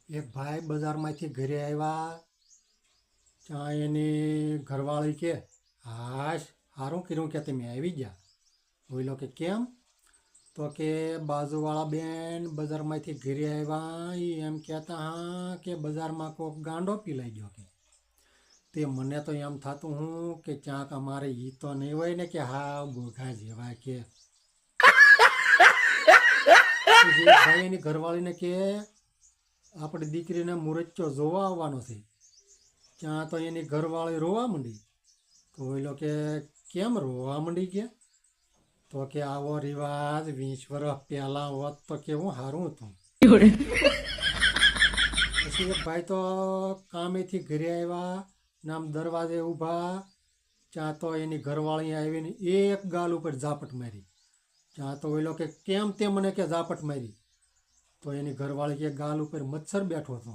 એક ભાઈ બજારમાંથી ઘરે આવ્યા ત્યાં એની ઘરવાળી કે હાશ સારું કર્યું કે તમે આવી ગયા. બોલો કે કેમ? તો કે બાજુવાળા બેન બજારમાંથી ઘરે આવ્યા એ એમ કહેતા હા કે બજારમાં કોઈક ગાંડો પી લઈ ગયો કે તે મને તો એમ થતું હું કે ક્યાંક અમારે એ તો નહીં હોય ને કે હા બોઘા જેવા કે પછી ભાઈ એની ઘરવાળીને કે આપણી દીકરીને મુરચ્ચો જોવા આવવાનો છે. ત્યાં તો એની ઘરવાળી રોવા માંડી. તો ઓલો કે કેમ રોવા માંડી કે? તો કે આવો રિવાજ 20 વર્ષ પહેલાં હોત તો કેવું સારું હતું. પછી એક ભાઈ તો કામેથી ઘરે આવ્યા નામ દરવાજે ઊભા ત્યાં તો એની ઘરવાળી આવીને એક ગાલ ઉપર ઝાપટ મારી. ત્યાં તો ઓલો કે કેમ તે મને કે ઝાપટ મારી? તો એની ઘરવાળી કે ગાલ ઉપર મચ્છર બેઠો હતો.